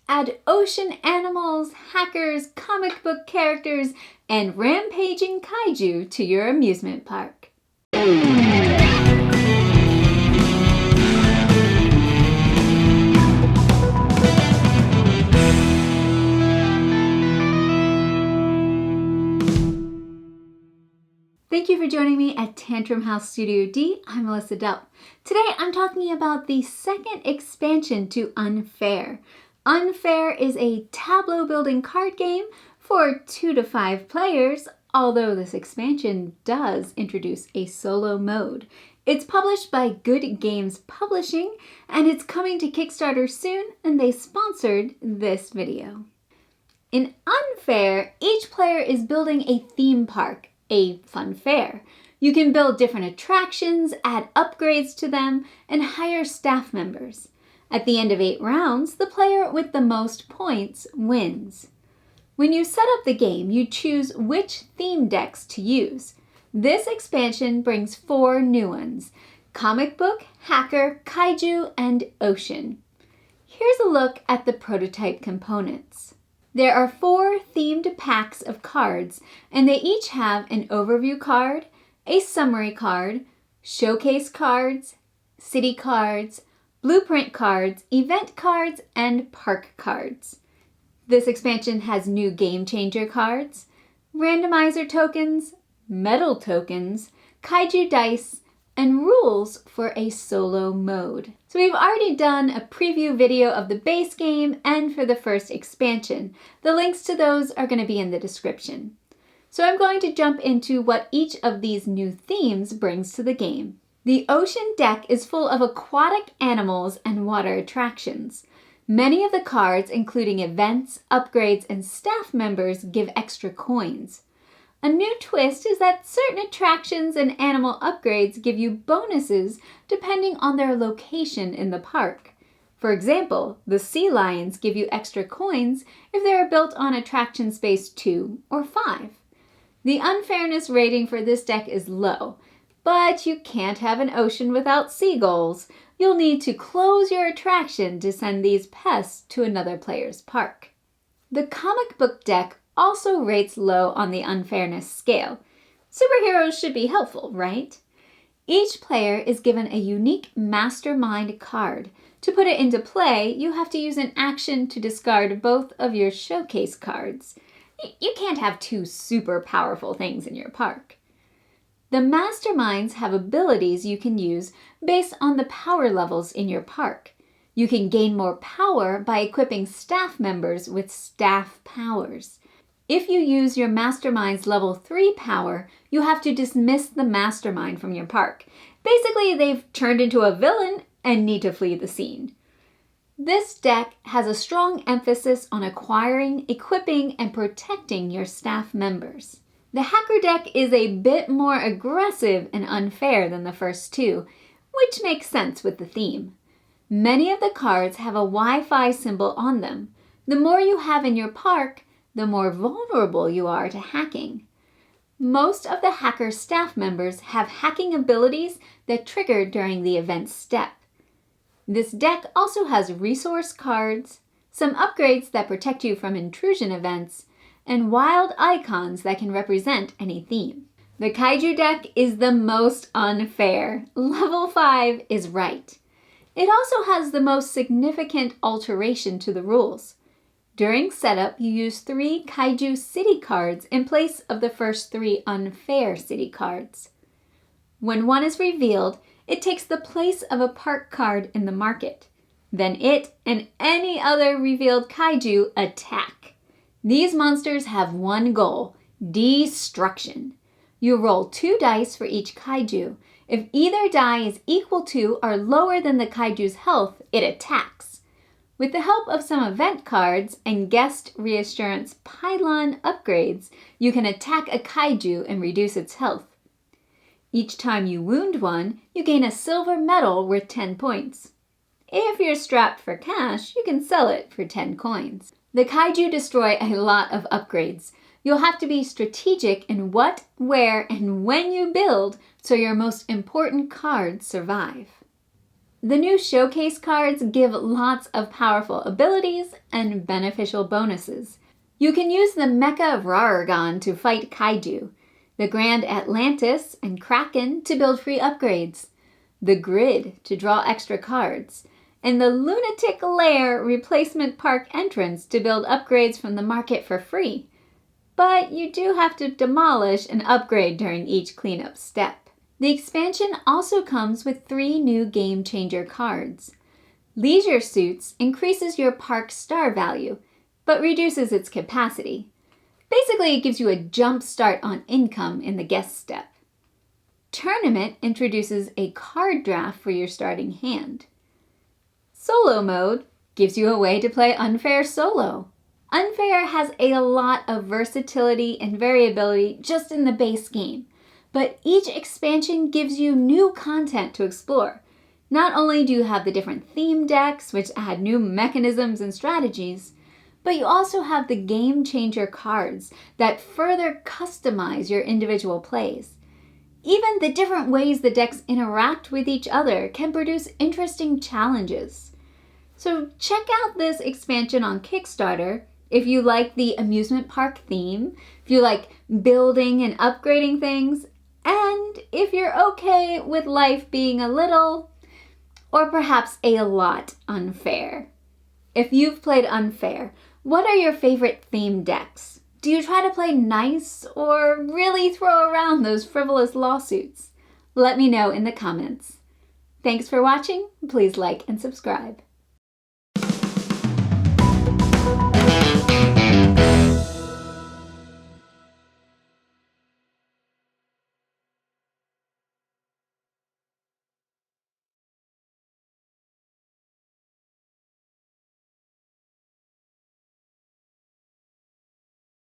Add ocean animals, hackers, comic book characters, and rampaging kaiju to your amusement park. Thank you for joining me at Tantrum House Studio D. I'm Melissa Delp. Today I'm talking about the second expansion to Unfair. Unfair is a tableau building card game for 2 to 5 players, although this expansion does introduce a solo mode. It's published by Good Games Publishing, and it's coming to Kickstarter soon, and they sponsored this video. In Unfair, each player is building a theme park, a fun fair. You can build different attractions, add upgrades to them, and hire staff members. At the end of 8 rounds, the player with the most points wins. When you set up the game, you choose which theme decks to use. This expansion brings 4 new ones: Comic Book, Hacker, Kaiju, and Ocean. Here's a look at the prototype components. There are 4 themed packs of cards, and they each have an overview card, a summary card, showcase cards, city cards, blueprint cards, event cards, and park cards. This expansion has new game changer cards, randomizer tokens, medal tokens, kaiju dice, and rules for a solo mode. So we've already done a preview video of the base game and for the first expansion. The links to those are going to be in the description. So I'm going to jump into what each of these new themes brings to the game. The ocean deck is full of aquatic animals and water attractions. Many of the cards, including events, upgrades, and staff members, give extra coins. A new twist is that certain attractions and animal upgrades give you bonuses depending on their location in the park. For example, the sea lions give you extra coins if they are built on attraction space 2 or 5. The unfairness rating for this deck is low, but you can't have an ocean without seagulls. You'll need to close your attraction to send these pests to another player's park. The comic book deck also rates low on the unfairness scale. Superheroes should be helpful, right? Each player is given a unique mastermind card. To put it into play, you have to use an action to discard both of your showcase cards. You can't have 2 super powerful things in your park. The masterminds have abilities you can use based on the power levels in your park. You can gain more power by equipping staff members with staff powers. If you use your mastermind's level 3 power, you have to dismiss the mastermind from your park. Basically, they've turned into a villain and need to flee the scene. This deck has a strong emphasis on acquiring, equipping, and protecting your staff members. The hacker deck is a bit more aggressive and unfair than the first 2, which makes sense with the theme. Many of the cards have a Wi-Fi symbol on them. The more you have in your park, the more vulnerable you are to hacking. Most of the hacker staff members have hacking abilities that trigger during the event step. This deck also has resource cards, some upgrades that protect you from intrusion events, and wild icons that can represent any theme. The Kaiju deck is the most unfair. Level 5 is right. It also has the most significant alteration to the rules. During setup, you use 3 Kaiju city cards in place of the first 3 unfair city cards. When one is revealed, it takes the place of a park card in the market. Then it and any other revealed Kaiju attack. These monsters have one goal: destruction. You roll 2 dice for each Kaiju. If either die is equal to or lower than the Kaiju's health, it attacks. With the help of some event cards and guest reassurance pylon upgrades, you can attack a Kaiju and reduce its health. Each time you wound one, you gain a silver medal worth 10 points. If you're strapped for cash, you can sell it for 10 coins. The Kaiju destroy a lot of upgrades. You'll have to be strategic in what, where, and when you build so your most important cards survive. The new showcase cards give lots of powerful abilities and beneficial bonuses. You can use the Mecha of Raragon to fight Kaiju, the Grand Atlantis and Kraken to build free upgrades, the Grid to draw extra cards, and the Lunatic Lair replacement park entrance to build upgrades from the market for free. But you do have to demolish and upgrade during each cleanup step. The expansion also comes with 3 new Game Changer cards. Leisure Suits increases your park star value, but reduces its capacity. Basically, it gives you a jump start on income in the guest step. Tournament introduces a card draft for your starting hand. Solo Mode gives you a way to play Unfair solo. Unfair has a lot of versatility and variability just in the base game, but each expansion gives you new content to explore. Not only do you have the different theme decks, which add new mechanisms and strategies, but you also have the Game Changer cards that further customize your individual plays. Even the different ways the decks interact with each other can produce interesting challenges. So check out this expansion on Kickstarter if you like the amusement park theme, if you like building and upgrading things, and if you're okay with life being a little, or perhaps a lot, unfair. If you've played Unfair, what are your favorite theme decks? Do you try to play nice or really throw around those frivolous lawsuits? Let me know in the comments. Thanks for watching. Please like and subscribe.